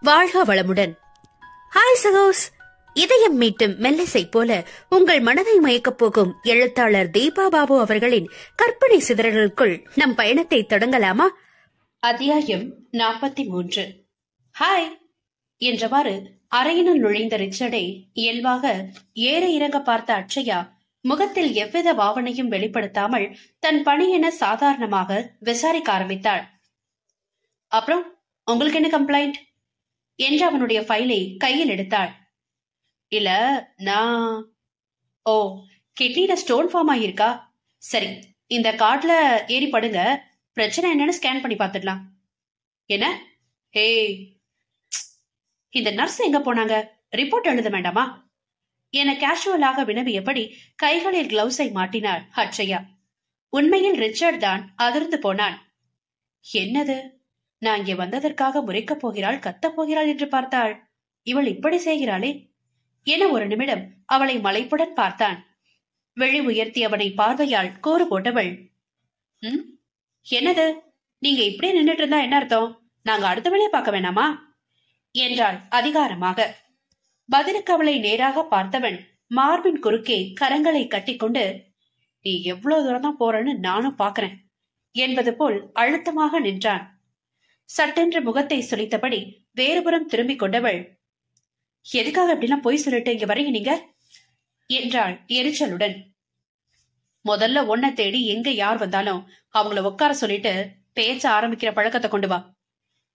வாழ்க வளமுடன். ஹாய் சகோஸ். இதயம் மீட்டும் மெல்லிசை போல உங்கள் மனதை மயக்கப் போகும் எழுத்தாளர் தீபா பாபு அவர்களின் கற்பனை சிதறல்களுக்குள் நம் பயணத்தை தொடங்கலாமா? அத்தியாயம் 43. ஹாய் என்றவாறு அறையினுள் நுழைந்த ரிச்சர்டை இயல்பாக ஏற இறங்க பார்த்த அட்சயா முகத்தில் எவ்வித பாவனையும் வெளிப்படுத்தாமல் தன் பணி என சாதாரணமாக விசாரிக்க ஆரம்பித்தாள். அப்புறம் உங்களுக்கு என்ன கம்ப்ளைண்ட் என்று அவனுடைய ஃபைலை கையில் எடுத்தாள். இல்ல கிட்னில ஸ்டோன் ஃபார்ம் ஆகியிருக்கா? சரி, இந்த கார்ட்ல ஏறி படுங்க, பிரச்சனை என்னன்னு ஸ்கேன் பண்ணி பார்த்துடலாம். என்ன? ஹே, இந்த நர்ஸ் எங்க போனாங்க? ரிப்போர்ட் எழுத வேண்டாமா என கேஷுவலாக வினவியபடி கைகளில் கிளவுஸை மாட்டினாள் அட்சயா. உண்மையில் ரிச்சர்ட் தான் அதிர்ந்து போனான். என்னது, நான் இங்கே வந்ததற்காக முறைக்கப் போகிறாள், கத்தப் போகிறாள் என்று பார்த்தாள். இவள் இப்படி செய்கிறாளே என ஒரு நிமிடம் அவளை மலைப்புடன் பார்த்தான். வெளி உயர்த்தி அவனை பார்வையால் கோறு போட்டவள், என்னது, நீங்க இப்படியே நின்றுட்டு இருந்தா என்ன அர்த்தம்? நாங்க அடுத்த வேலையை பார்க்க வேணாமா என்றாள் அதிகாரமாக. பதிலுக்கு அவளை நேராக பார்த்தவன் மார்பின் குறுக்கே கரங்களை கட்டிக்கொண்டு, நீ எவ்வளவு தூரம் தான் போறன்னு நானும் பாக்குறேன் என்பது போல் அழுத்தமாக நின்றான். சட்டென்று முகத்தை சுளித்தபடி வேறுபுறம் திரும்பிக் கொண்டவள், எதுக்காக அப்படிலாம் பொய் சொல்லிட்டு இங்க வரீங்க நீங்க என்றாள் எரிச்சலுடன். முதல்ல உன்னை தேடி எங்க யார் வந்தாலும் அவங்கள உட்கார சொல்லிட்டு பேச்ச ஆரம்பிக்கிற பழக்கத்தை கொண்டு வா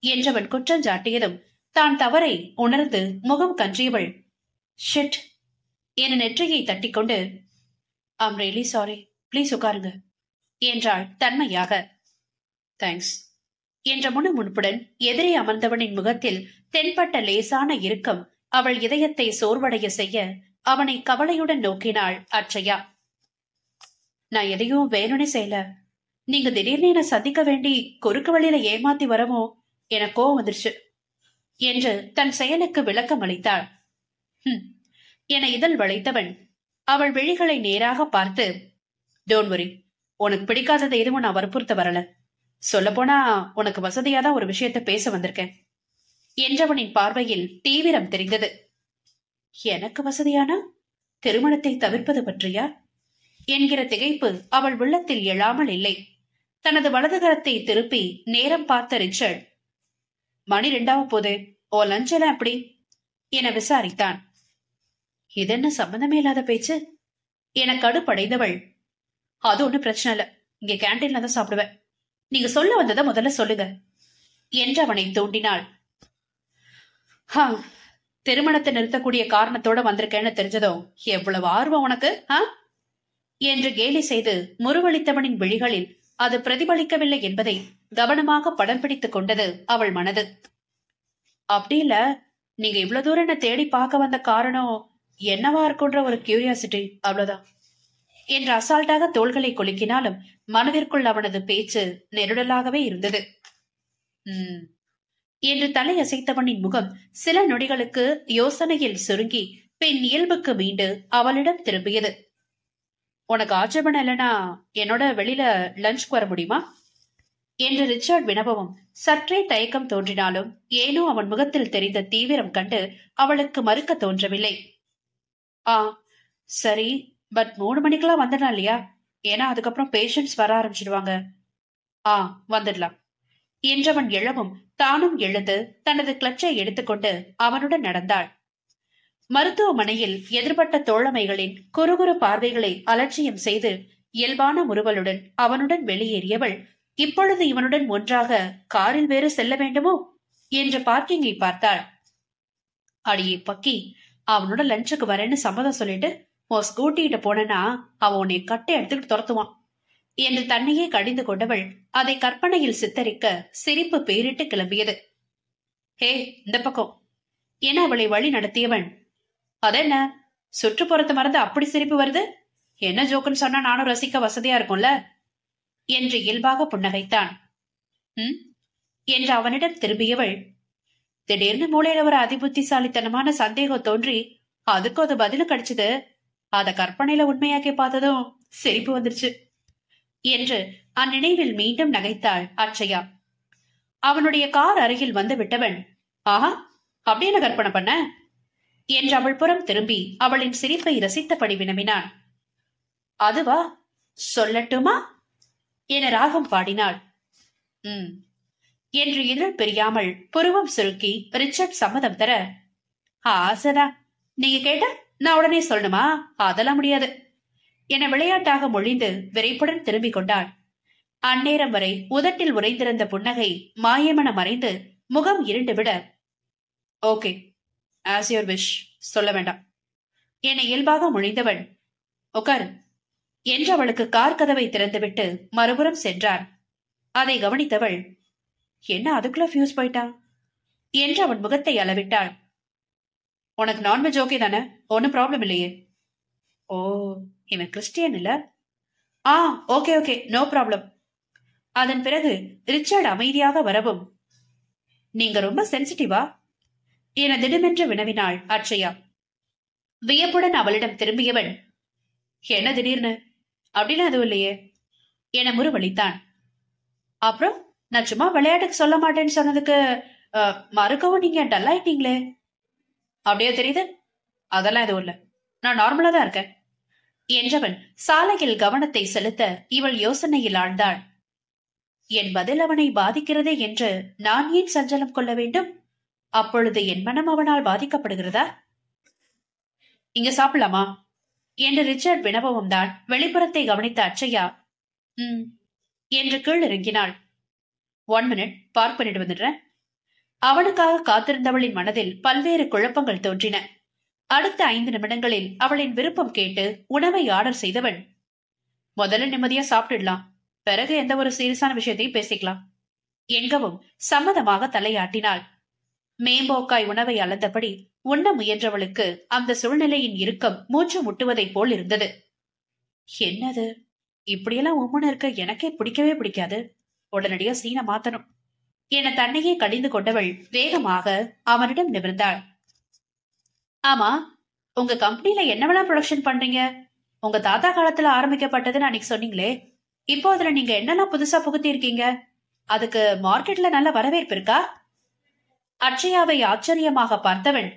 என்றவன் குற்றஞ்சாட்டியதும் தான் தவறை உணர்ந்து முகம் கன்றியவள், ஷிட் என நெற்றியை தட்டிக்கொண்டு, ஐம் ரியலி சாரி, பிளீஸ் உட்காருங்க என்றாள் தன்மையாக. தேங்க்ஸ் என்ற முணுமுணுப்புடன் எதிரே அமர்ந்தவனின் முகத்தில் தென்பட்ட லேசான இறுக்கம் அவள் இதயத்தை சோர்வடைய செய்ய அவனை கவலையுடன் நோக்கினாள் அட்சயா. நான் எதையும் வேணும்னே செய்யல, நீங்க திடீர்னு என சந்திக்க வேண்டி குறுக்கு வழியில ஏமாத்தி வரமோ என கோவம் வந்துருச்சு என்று தன் செயலுக்கு விளக்கம் அளித்தாள். என இதழ் வளைத்தவன் அவள் விழிகளை நேராக பார்த்து, டோன்ட் வரி, உனக்கு பிடிக்காததை எதுவும் நான் வற்புறுத்த வரல, சொல்ல போனா உனக்கு வசதியாதான் ஒரு விஷயத்த பேச வந்திருக்கேன் என்றவனின் பார்வையில் தீவிரம் தெரிந்தது. எனக்கு வசதியானா திருமணத்தை தவிர்ப்பது பற்றியா என்கிற திகைப்பு அவள் உள்ளத்தில் எழாமல் இல்லை. தனது வலதுகரத்தை திருப்பி நேரம் பார்த்த ரிச்சர்ட், மணி 2 போது, ஓ லஞ்ச் எல்லாம் எப்படி என விசாரித்தான். இதென்ன சம்பந்தமே இல்லாத பேச்சு என கடுப்படைந்தவள், அது ஒண்ணு பிரச்சனை இல்ல, இங்க கேன்டீன்ல தான் சாப்பிடுவேன், நீங்க சொல்ல வந்ததை முதல்ல சொல்லுங்க என்று அவனை தூண்டினாள். திருமணத்தை நிறுத்தக்கூடிய காரணத்தோட வந்திருக்கேன்னு தெரிஞ்சதும் எவ்வளவு ஆர்வம் உனக்கு என்று கேலி செய்து முறுவளித்தவனின் விழிகளில் அது பிரதிபலிக்கவில்லை என்பதை கவனமாக படம் பிடித்துக் கொண்டது அவள் மனது. அப்படி இல்ல, நீங்க இவ்வளவு தூரம் என்ன தேடி பார்க்க வந்த காரணம் என்னவா இருக்குன்ற ஒரு கியூரியாசிட்டி, அவ்வளவுதான் என்று அசால்ட்டாக தோள்களை குலுக்கினாலும் மனதிற்குள் அவனது பேச்சு நெருடலாகவே இருந்தது. என்று தலை அசைத்தவனின் முகம் சில நொடிகளுக்கு யோசனையில் சுருங்கி பின் இயல்புக்கு மீண்டு அவளிடம் திரும்பியது. உனக்கு ஆட்சேபணம் இல்லைன்னா என்னோட வெளியில லஞ்ச்க்கு வர முடியுமா என்று ரிச்சர்ட் வினவவும் சற்றே தயக்கம் தோன்றினாலும் ஏனோ அவன் முகத்தில் தெரிந்த தீவிரம் கண்டு அவளுக்கு மறுக்க தோன்றவில்லை. சரி, பட் 3 மணிக்கெல்லாம் வந்துடலாம் இல்லையா? ஏன்னா அதுக்கப்புறம் பேஷண்ட்ஸ் வர ஆரம்பிச்சிடுவாங்க. வந்துடலாம் என்றவன் எழவும் தானும் எழுந்து தனது கிளட்சை எடுத்துக்கொண்டு அவனுடன் நடந்தாள். மருத்துவமனையில் எதிர்பட்ட தோழமைகளின் குறுகுறு பார்வைகளை அலட்சியம் செய்து இயல்பான முறுவலுடன் அவனுடன் வெளியேறியவள் இப்பொழுது இவனுடன் ஒன்றாக காரில் வேறு செல்ல வேண்டுமோ என்று பார்க்கிங்கை பார்த்தாள். அடியே பக்கி, அவனோட லஞ்சுக்கு வரேன்னு சம்மதம் சொல்லிட்டு உன் ஸ்கூட்டிகிட்ட போனா அவன் உன்னை கட்டை எடுத்துக்கிட்டு துரத்துவான் என்று தன்னையே கடிந்து கொண்டவள் அதை கற்பனையில் சித்தரிக்க சிரிப்பு பேரிட்டு கிளம்பியது. ஹே, இந்த பக்கம் என அவளை வழி நடத்தியவன், அதென்ன சுற்றுப்புறத்தை மறந்து அப்படி சிரிப்பு வருது, என்ன ஜோக்குன்னு சொன்னா நானும் ரசிக்க வசதியா இருக்கும்ல என்று இயல்பாக புன்னகைத்தான். என்று அவனிடம் திரும்பியவள், திடீர்னு மூளையில ஒரு அதிபுத்திசாலித்தனமான சந்தேகம் தோன்றி அதுக்கு அது பதிலும் கிடைச்சது, அத கற்பனையில உண்மையாக்கி பார்த்ததும் சிரிப்பு வந்துருச்சு என்று அந்நினைவில் மீண்டும் நகைத்தாள் அட்சயா. அவனுடைய கார் அருகில் வந்து விட்டவன், ஆஹா, அப்படி என்ன கற்பனை பண்ண என்று அவள் புறம் திரும்பி அவளின் சிரிப்பை ரசித்தபடி வினவினான். அதுவா, சொல்லட்டுமா என ராகம் பாடினாள். என்று இதழ் பிரியாமல் புருவம் சுருக்கி ரிச்சர்ட் சம்மதம் தர, ஆசைதான், நீங்க கேட்ட நான் உடனே சொல்லணுமா? அதெல்லாம் முடியாது என விளையாட்டாக மொழிந்து விரைப்புடன் திரும்பிக் கொண்டாள். அந்நேரம் வரை உதட்டில் உறைந்திருந்த புன்னகை மாயமன மறைந்து முகம் இருண்டு விட, ஓகே, ஆஸ் யுவர் விஷ், சொல்ல வேண்டாம் என இயல்பாக மொழிந்தவன், உட்காரு என்று அவளுக்கு கார் கதவை திறந்துவிட்டு மறுபுறம் சென்றான். அதை கவனித்தவள், என்ன அதுக்குள்ள ஃபியூஸ் போயிட்டான் என்று அவன் முகத்தை அளவிட்டாள். உனக்கு நான்வெஜ் ஓகே தானே? ஒன்னும் ப்ராப்ளம் இல்லையே. ஓ, இவன் கிறிஸ்டியன் இல்ல? Okay okay, no problem. அதன் பிறகு ரிச்சர்ட் அமைதியாக வரவும், நீங்க ரொம்ப சென்சிட்டிவா என திடுமென்று வினவினாள் அட்சயா. வியப்புடன் அவளிடம் திரும்பியவன், என்ன திடீர்னு? அப்படின்னு எதுவும் இல்லையே என முறுவளித்தான். அப்புறம் நான் சும்மா விளையாட்டுக்கு சொல்ல மாட்டேன்னு சொன்னதுக்கு மறுக்கவும் நீங்க டல்லாயிட்டீங்களே. அப்படியே தெரியுது? அதெல்லாம் எதுவும் இல்ல, நான் நார்மலா தான் இருக்கேன் என்றவன் சாலையில் கவனத்தை செலுத்த இவள் யோசனையில் ஆழ்ந்தாள். என் பதில் அவனை பாதிக்கிறதே என்று நான் ஏன் சஞ்சலம் கொள்ள வேண்டும்? அப்பொழுது என் மனம் அவனால் பாதிக்கப்படுகிறதா? இங்க சாப்பிடலாமா என்று ரிச்சர்ட் வினவவும் தான் வெளிப்புறத்தை கவனித்த அட்சயா என்று கீழ் இறங்கினாள். 1 minute, பார்க் பண்ணிட்டு வந்துடுறேன். அவனுக்காக காத்திருந்தவளின் மனதில் பல்வேறு குழப்பங்கள் தோன்றின. அடுத்த 5 நிமிடங்களில் அவளின் விருப்பம் கேட்டு உணவை ஆர்டர் செய்தவன், முதல்ல நிம்மதியா சாப்பிட்டுடலாம், பிறகு எந்த ஒரு சீரியஸான விஷயத்தையும் பேசிக்கலாம் என்கவும் சம்மதமாக தலையாட்டினாள். மேம்போக்காய் உணவை அளந்தபடி உண்ண முயன்றவளுக்கு அந்த சூழ்நிலையின் இறுக்கம் மூச்சு முட்டுவதை போல் இருந்தது. என்னது, இப்படியெல்லாம் உம்முன்னு இருக்க எனக்கே பிடிக்கவே பிடிக்காது, உடனடியா சீனை மாத்தணும் என தன்னையே கடிந்து கொண்டவள் வேகமாக அவனிடம் நிமிர்ந்தாள். ஆமா, உங்க கம்பெனில என்னவெல்லாம் ப்ரொடக்ஷன் பண்றீங்க? உங்க தாத்தா காலத்துல ஆரம்பிக்கப்பட்டதுன்னு அன்னைக்கு சொன்னீங்களே, இப்போ அதுல நீங்க என்னெல்லாம் புதுசா புகுத்தி இருக்கீங்க? அதுக்கு மார்க்கெட்ல நல்ல வரவேற்பு இருக்கா? அட்சயாவை ஆச்சரியமாக பார்த்தவன்,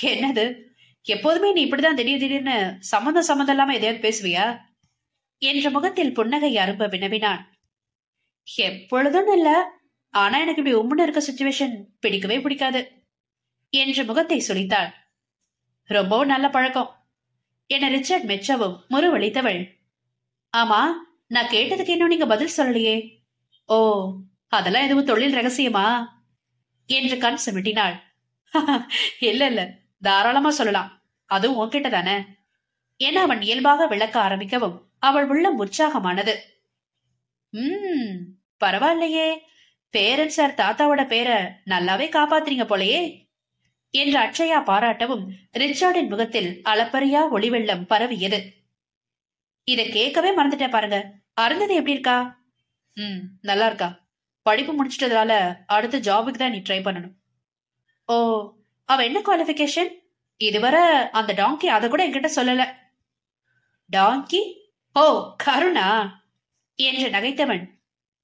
என்னது, எப்போதுமே நீ இப்படிதான் திடீர் திடீர்னு சம்மந்தம் இல்லாம எதையாவது பேசுவியா என்ற முகத்தில் புன்னகை அரும்ப வினவினான். எப்பொழுதும் இல்ல, ஆனா எனக்கு இப்படி உம்முன்னு இருக்க சிச்சுவேஷன் பிடிக்கவே பிடிக்காது என்று முகத்தை சுளித்தாள். ரொம்பவும் நல்ல பழக்கம் என ரிச்சர்ட் மெச்சவும் முறுவளித்தவள், ஆமா, நான் கேட்டதுக்கு இன்னும் நீங்க பதில் சொல்லலையே. ஓ, அதெல்லாம் எதுவும் தொழில் ரகசியமா என்று கண் சிமிட்டினாள். இல்ல இல்ல, தாராளமா சொல்லலாம், அதுவும் உன்கிட்ட தானே என அவன் இயல்பாக விளக்க ஆரம்பிக்கவும் அவள் உள்ளம் உற்சாகமானது. பரவாயில்லையே, பேரன் சார் தாத்தாவோட பேரை நல்லாவே காப்பாத்துறீங்க போலையே என்று அட்சயா பாராட்டவும் ரிச்சர்டின் முகத்தில் அளப்பரியா ஒளிவெள்ளம் பரவியது. இத கேட்கவே மறந்துட்டேன் பாருங்க, அருந்ததி எப்படி இருக்கா? நல்லா இருக்கா. படிப்பு முடிச்சிட்டதால அடுத்த ஜாபுக்கு தான் நீ ட்ரை பண்ணணும். ஓ, அவ என்ன குவாலிஃபிகேஷன்? இதுவரை அந்த டாங்கி அத கூட என்கிட்ட சொல்லல. டாங்கி? ஓ, கருணா என்று நகைத்தவன்,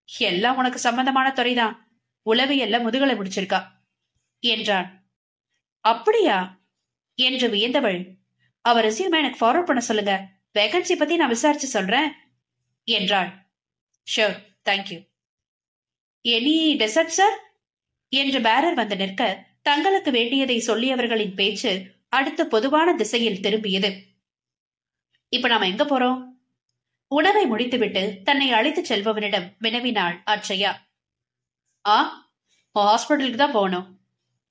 எல்லாம் உனக்கு சம்பந்தமான துறைதான், உளவியல்ல முதுகலை முடிச்சிருக்கா என்றான். அப்படியா என்று வியந்தவள், அவ ரெஸ்யூமை எனக்கு ஃபார்வர்ட் பண்ண சொல்லுங்க, வேகன்சி பத்தி நான் விசாரிச்சு சொல்றேன் என்றாள். Sure, thank you. Any dessert sir என்று பேரர் வந்து நிற்க தங்களுக்கு வேண்டியதை சொல்லியவர்களின் பேச்சு அடுத்த பொதுவான திசையில் திரும்பியது. இப்ப நாம எங்க போறோம்? உணவை முடித்துவிட்டு தன்னை அழைத்துச் செல்பவனிடம் வினவினாள் அட்சயா. ஹாஸ்பிட்டலுக்கு தான் போகணும்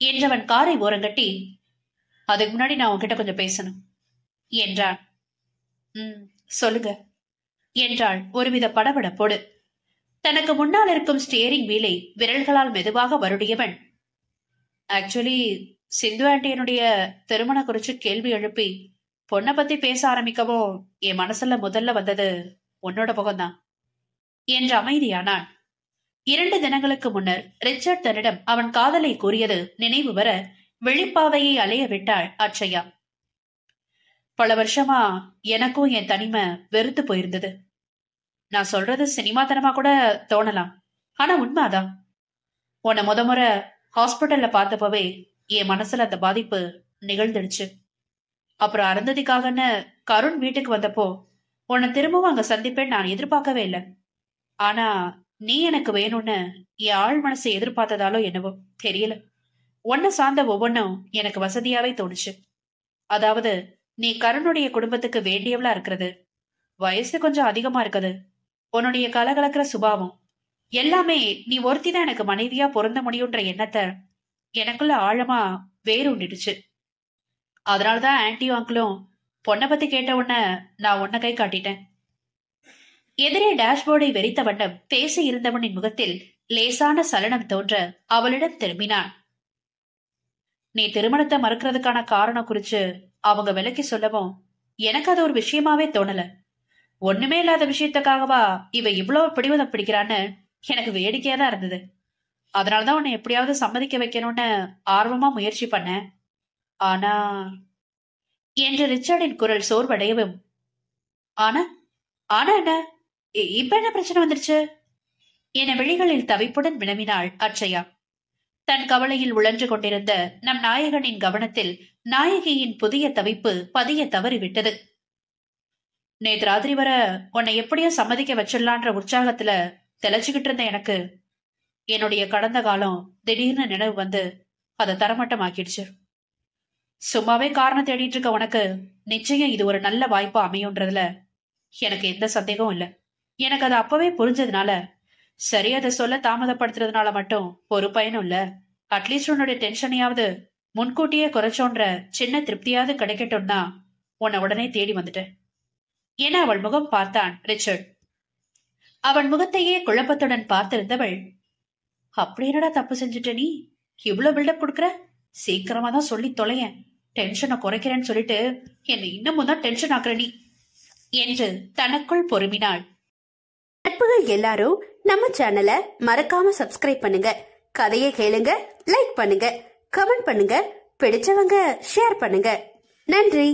என்றவன் காரை ஓரங்கட்டி, அதுக்கு முன்னாடி நான் உன்கிட்ட கொஞ்சம் பேசணும் என்றான். சொல்லுங்க என்றாள் ஒருவித படபடப்போடு. தனக்கு முன்னால் இருக்கும் ஸ்டியரிங் வீலை விரல்களால் மெதுவாக வருடியவன், ஆக்சுவலி சிந்து ஆண்டியனுடைய திருமண குறிச்சு கேள்வி எழுப்பி பொண்ணை பத்தி பேச ஆரம்பிக்கவும் என் மனசுல முதல்ல வந்தது உன்னோட முகம்தான் என்று அமைதியானான். 2 தினங்களுக்கு முன்னர் ரிச்சர்ட் தன்னிடம் அவன் காதலை கூறியது நினைவு வர வெளிப்பாவையை அலைய விட்டாள் அட்சயா. பல வருஷமா எனக்கும் என் தனிமை வெறுத்து போயிருந்தது. நான் சொல்றது சினிமாத்தனமா கூட தோணலாம், ஆனா உண்மைதான். உன்னை முறை ஹாஸ்பிட்டல்ல பார்த்தப்பவே என் மனசுல அந்த பாதிப்பு நிகழ்ந்துடுச்சு. அப்புறம் அருந்ததிக்காகன்னு கருண் வீட்டுக்கு வந்தப்போ உன்னை திரும்பவும் அங்க சந்திப்பேன் நான் எதிர்பார்க்கவே இல்லை. ஆனா நீ எனக்கு வேணும்னு என் ஆள் மனசை எதிர்பார்த்ததாலோ என்னவோ தெரியல, உன்னை சார்ந்த ஒவ்வொன்னும் எனக்கு வசதியாவே தோணுச்சு. அதாவது நீ கருணுடைய குடும்பத்துக்கு வேண்டியவளா இருக்கிறது, வயசு கொஞ்சம் அதிகமா இருக்குது, உன்னுடைய கலகலக்கிற சுபாவம் எல்லாமே நீ ஒருத்திதான் எனக்கு மனைவியா பொருந்த முடியும்ன்ற எண்ணத்தை எனக்குள்ள ஆழமா வேரூண்டிடுச்சு. அதனாலதான் ஆன்டியும் அங்கிளும் பொண்ணை பத்தி கேட்ட உடனே நான் உன்னை கை காட்டிட்டேன். எதிரே டேஷ்போர்டை வெறித்த வண்ணம் பேசி இருந்தவனின் முகத்தில் லேசான சலனம் தோன்ற அவளிடம் திரும்பினான். நீ திருமணத்தை மறுக்கிறதுக்கான காரணம் குறிச்சு அவங்க விலக்கி சொல்லவும் எனக்கு அது ஒரு விஷயமாவே தோணல. ஒண்ணுமே இல்லாத விஷயத்துக்காகவா இவ இவ்வளவு பிடிவாதம் பிடிக்கிறான்னு எனக்கு வேடிக்கையா தான் இருந்தது. அதனாலதான் உன்னை எப்படியாவது சம்மதிக்க வைக்கணும்னு ஆர்வமா முயற்சி பண்ணேன். ஆனா என்று ரிச்சர்டின் குரல் சோர்வடையவும், ஆனா ஆனா என்ன, இப்ப என்ன பிரச்சனை வந்துருச்சு என விழிகளில் தவிப்புடன் வினவினாள் அட்சயா. தன் கவலையில் உழன்று கொண்டிருந்த நம் நாயகனின் கவனத்தில் நாயகியின் புதிய தவிப்பு பதிய தவறிவிட்டது. நேற்று ராத்திரி வர உன்னை எப்படியோ சம்மதிக்க வச்சிடலான்ற உற்சாகத்துல தெளிச்சுக்கிட்டு இருந்த எனக்கு என்னுடைய கடந்த காலம் திடீர்னு நினைவு வந்து அதை தரமட்டமாக்கிடுச்சு. சும்மாவே காரணம் தேடிட்டு இருக்க உனக்கு நிச்சயம் இது ஒரு நல்ல வாய்ப்பா அமையும்ன்றதுல எனக்கு எந்த சந்தேகமும் இல்லை. எனக்கு அது அப்பவே புரிஞ்சதுனால, சரி அதை சொல்ல தாமதப்படுத்துறதுனால மட்டும் ஒரு பயனும் இல்ல. அட்லீஸ்ட் உன்னுடைய டென்ஷனையாவது முன்கூட்டியே குறைச்சோன்ற சின்ன திருப்தியாவது கிடைக்கட்டும்னா உன்னை உடனே தேடி வந்துட்டேன் என அவள் முகம் பார்த்தான் ரிச்சர்ட். அவன் முகத்தையே குழப்பத்துடன் பார்த்திருந்தவள், அப்படி என்னடா தப்பு செஞ்சுட்ட நீ, இவ்வளவு பில்டப் கொடுக்குற, சீக்கிரமா தான் சொல்லி தொலையன், டென்ஷனை குறைக்கிறேன்னு சொல்லிட்டு என்னை இன்னமும் தான் டென்ஷன் ஆக்குற நீ என்று தனக்குள் பொறுமினாள். நட்புகள் எல்லாரும் நம்ம சேனலை மறக்காம சப்ஸ்கிரைப் பண்ணுங்க, கதையை கேளுங்க, லைக் பண்ணுங்க, கமெண்ட் பண்ணுங்க, பிடிச்சவங்க ஷேர் பண்ணுங்க. நன்றி.